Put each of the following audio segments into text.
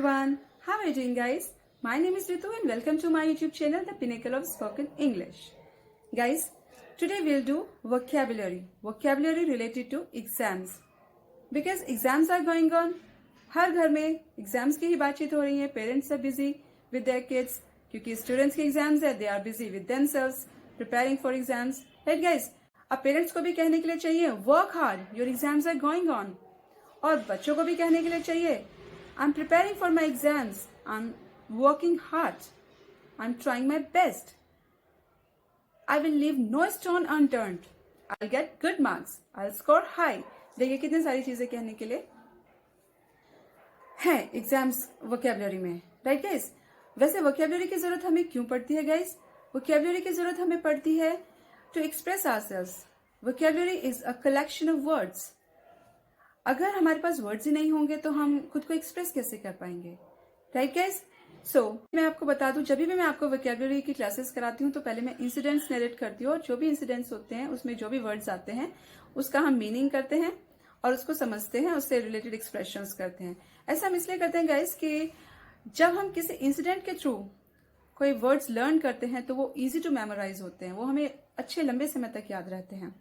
everyone, how are you doing guys? My name is Ritu and welcome to my YouTube channel, The Pinnacle of Spoken English. Guys, today we'll do vocabulary related to exams. Because exams are going on, हर घर में exams की ही बातचीत हो रही है. Parents are busy with their kids क्योंकि students के exams है, they are busy with themselves preparing for exams. Right guys? अब parents को भी कहने के लिए चाहिए work hard, your exams are going on. और बच्चों को भी कहने के लिए चाहिए I'm preparing for my exams. I'm working hard. I'm trying my best. I will leave no stone unturned. I'll get good marks. I'll score high. देखिए कितनी सारी चीजें कहने के लिए हैं एग्जाम्स वोकैबुलरी में, राइट गाइस? वैसे वोकैबुलरी की जरूरत हमें क्यों पड़ती है गाइस? वोकैबुलरी की जरूरत हमें पड़ती है to express ourselves. Vocabulary is a collection of words. अगर हमारे पास वर्ड्स ही नहीं होंगे तो हम खुद को एक्सप्रेस कैसे कर पाएंगे, राइट गाइस? सो मैं आपको बता दूं, जब भी मैं आपको वोकैबुलरी की क्लासेस कराती हूँ तो पहले मैं इंसिडेंट्स नरेट करती हूँ और जो भी इंसिडेंट्स होते हैं उसमें जो भी वर्ड्स आते हैं उसका हम मीनिंग करते हैं और उसको समझते हैं, उससे रिलेटेड एक्सप्रेशंस करते हैं. ऐसा हम इसलिए करते हैं गाइस कि जब हम किसी इंसिडेंट के थ्रू कोई वर्ड्स लर्न करते हैं तो वो इजी टू मेमोराइज होते हैं, वो हमें अच्छे लंबे समय तक याद रहते हैं.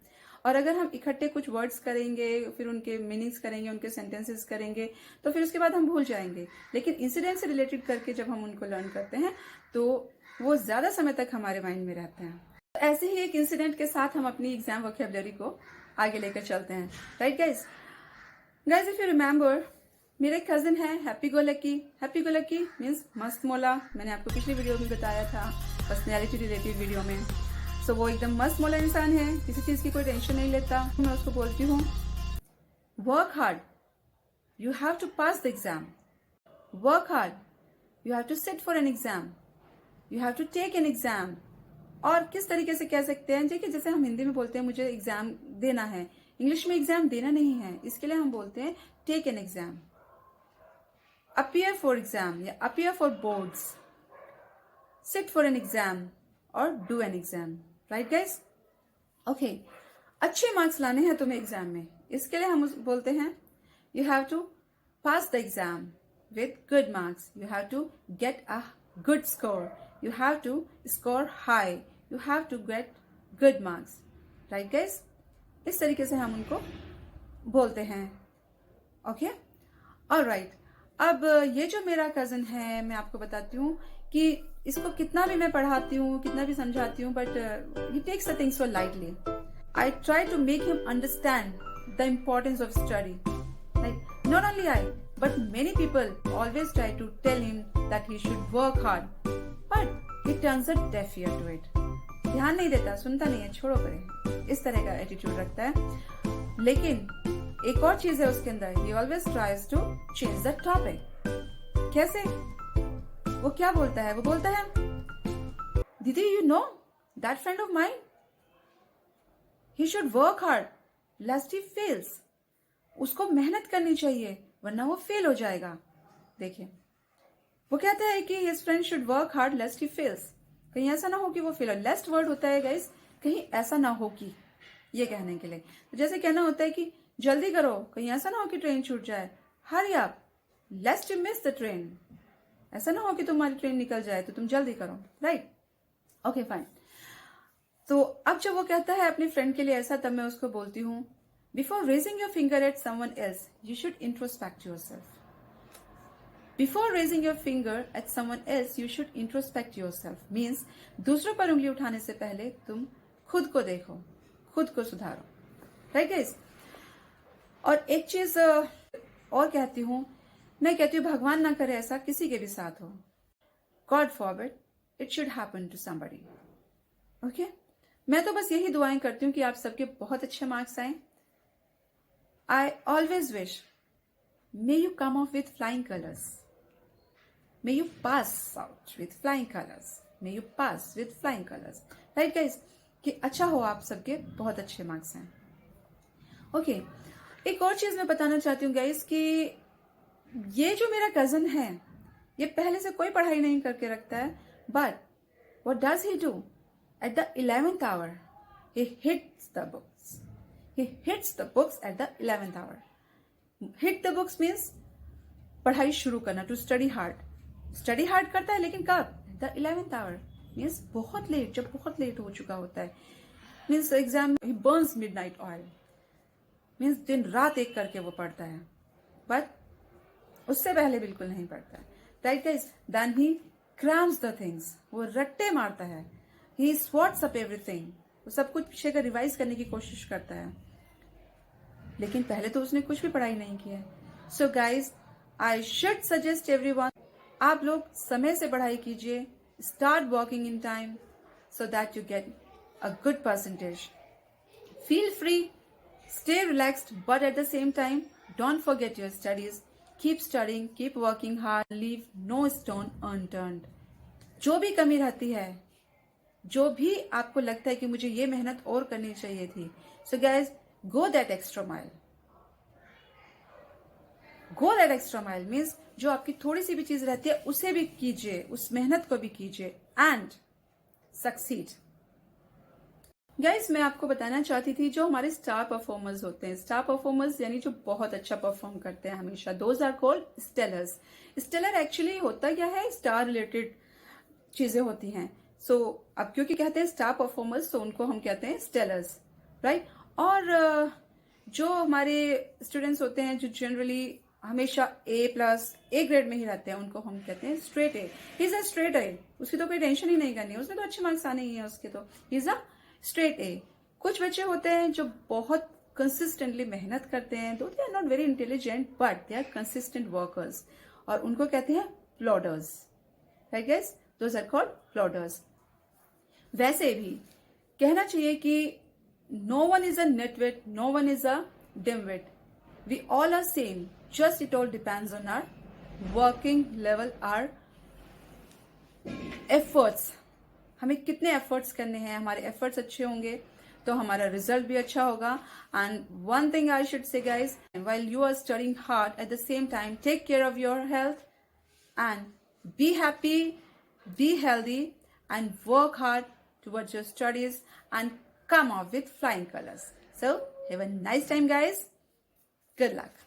और अगर हम इकट्ठे कुछ वर्ड्स करेंगे, फिर उनके मीनिंग्स करेंगे, उनके सेंटेंसेस करेंगे, तो फिर उसके बाद हम भूल जाएंगे. लेकिन इंसिडेंट से रिलेटेड करके जब हम उनको लर्न करते हैं तो वो ज्यादा समय तक हमारे माइंड में रहते हैं. तो ऐसे ही एक इंसिडेंट के साथ हम अपनी एग्जाम वोकैबुलरी को आगे लेकर चलते हैं, right guys? Guys if you remember, मेरे कजिन है happy go lucky. Happy go lucky means मस्त मोला. मैंने आपको पिछली वीडियो में बताया था, पर्सनैलिटी रिलेटेड वीडियो में. सो वो एकदम मस्त मोला इंसान है, किसी चीज की कोई टेंशन नहीं लेता. मैं उसको बोलती हूँ work hard, you have to pass the exam. Work hard, you have to sit for an exam. You have to take an exam. और किस तरीके से कह सकते हैं, देखिए जैसे हम हिंदी में बोलते हैं मुझे एग्जाम देना है, इंग्लिश में एग्जाम देना नहीं है, इसके लिए हम बोलते हैं take an exam. Appear for exam या appear for boards, sit for an exam और do an exam, right guys? Okay, अच्छे मार्क्स लाने हैं तुम्हें एग्जाम में, इसके लिए हम बोलते हैं you have to pass the exam with good marks. You have to get a good score. You have to score high. You have to get good marks, right guys? इस तरीके से हम उनको बोलते हैं. Okay, alright. अब ये जो मेरा कजन है, मैं आपको बताती हूँ कि इसको कितना भी मैं पढ़ाती हूँ, कितना भी समझाती हूँ, but he takes the things so lightly. I try to make him understand the importance of study. Like not only I but many people always try to tell him that he should work hard, but he turns a deaf ear to it. ध्यान नहीं देता, सुनता नहीं है, छोड़ो करे, इस तरह का एटीट्यूड रखता है. लेकिन एक और चीज है उसके अंदर, he always tries to change the topic. कैसे? वो क्या बोलता है? वो बोलता है दीदी you know that friend of mine, he should work hard lest he fails. उसको मेहनत करनी चाहिए वरना वो फेल हो जाएगा. देखिए वो कहता है कि his friend should work hard lest he fails. कहीं ऐसा ना हो कि वो फेल हो. लेस्ट वर्ड होता है गाइस, कहीं ऐसा ना हो कि, ये कहने के लिए. तो जैसे कहना होता है कि जल्दी करो, कहीं ऐसा ना हो कि ट्रेन छूट जाए. Hurry up लेस्ट you miss the train. ऐसा ना हो कि तुम्हारी ट्रेन निकल जाए, तो तुम जल्दी करो, राइट? Okay fine. तो अब जब वो कहता है अपने फ्रेंड के लिए ऐसा, तब मैं उसको बोलती हूँ before raising your finger at someone else you should introspect yourself. Before raising your finger at someone else you should introspect yourself means दूसरों पर उंगली उठाने से पहले तुम खुद को देखो, खुद को सुधारो, राइट गाइस? और एक चीज और कहती हूँ, मैं कहती हूँ भगवान ना करे ऐसा किसी के भी साथ हो. God forbid it should happen to somebody. Okay, मैं तो बस यही दुआएं करती हूँ कि आप सबके बहुत अच्छे मार्क्स आए. I always wish may you come of with flying colours. May you pass out with flying colours. May you pass with flying colours, right guys? कि अच्छा हो, आप सबके बहुत अच्छे मार्क्स हैं. ओके, एक और चीज मैं बताना चाहती हूँ गाइज कि ये जो मेरा कजन है ये पहले से कोई पढ़ाई नहीं करके रखता है, but what does he do at the 11th hour he hits the books. He hits the books at the 11th hour. Hit the books means पढ़ाई शुरू करना, टू स्टडी हार्ड करता है, लेकिन कब? द 11th आवर, मीन्स बहुत late, जब बहुत लेट हो चुका होता है, मीन्स एग्जाम, ही बर्न्स मिडनाइट ऑयल, मीन्स दिन रात एक करके वो पढ़ता है, बट उससे पहले बिल्कुल नहीं पढ़ता है, right guys? Then he crams the things, वो रट्टे मारता है, ही स्वॉट्स अप एवरीथिंग, वो सब कुछ पीछे का रिवाइज करने की कोशिश करता है, लेकिन पहले तो उसने कुछ भी पढ़ाई नहीं की है। So guys, I should suggest everyone, आप लोग समय से पढ़ाई कीजिए, start working in time so that you get a good percentage. Feel free, stay relaxed, but at the same time, don't forget your studies. Keep studying, keep working hard, leave no stone unturned. जो भी कमी रहती है, जो भी आपको लगता है कि मुझे ये मेहनत और करनी चाहिए थी, so guys, go that extra mile. Go that extra mile means जो आपकी थोड़ी सी भी चीज रहती है उसे भी कीजिए, उस मेहनत को भी कीजिए, and सक्सीड। गाइज, मैं आपको बताना चाहती थी, जो हमारे स्टार परफॉर्मर्स होते हैं, स्टार परफॉर्मर्स यानी जो बहुत अच्छा परफॉर्म करते हैं हमेशा, those are called stellars. Stellar actually होता क्या है? स्टार रिलेटेड चीजें होती हैं। सो अब क्योंकि कहते हैं स्टार परफॉर्मर्स, तो उनको हम कहते हैं स्टेलर्स, राइट? और जो हमारे स्टूडेंट्स होते हैं जो जनरली हमेशा A+ ग्रेड में ही रहते हैं, उनको हम कहते हैं straight A. He is a straight A, उसकी तो कोई टेंशन ही नहीं करनी है, उसमें तो अच्छे मार्क्स आने ही है उसके, तो he is a straight A. कुछ बच्चे होते हैं जो बहुत कंसिस्टेंटली मेहनत करते हैं, though they are not very intelligent but they are consistent workers, और उनको कहते हैं plodders, right guys? Those are called plodders. वैसे भी कहना चाहिए कि no one is a nitwit, no one is a dimwit, we all are same, just it all depends on our working level, our efforts. हमें कितने efforts करने हैं, हमारे efforts अच्छे होंगे तो हमारा result भी अच्छा होगा। And one thing I should say guys, while you are studying hard, at the same time take care of your health and be happy, be healthy and work hard towards your studies and come out with flying colors. So have a nice time guys. Good luck.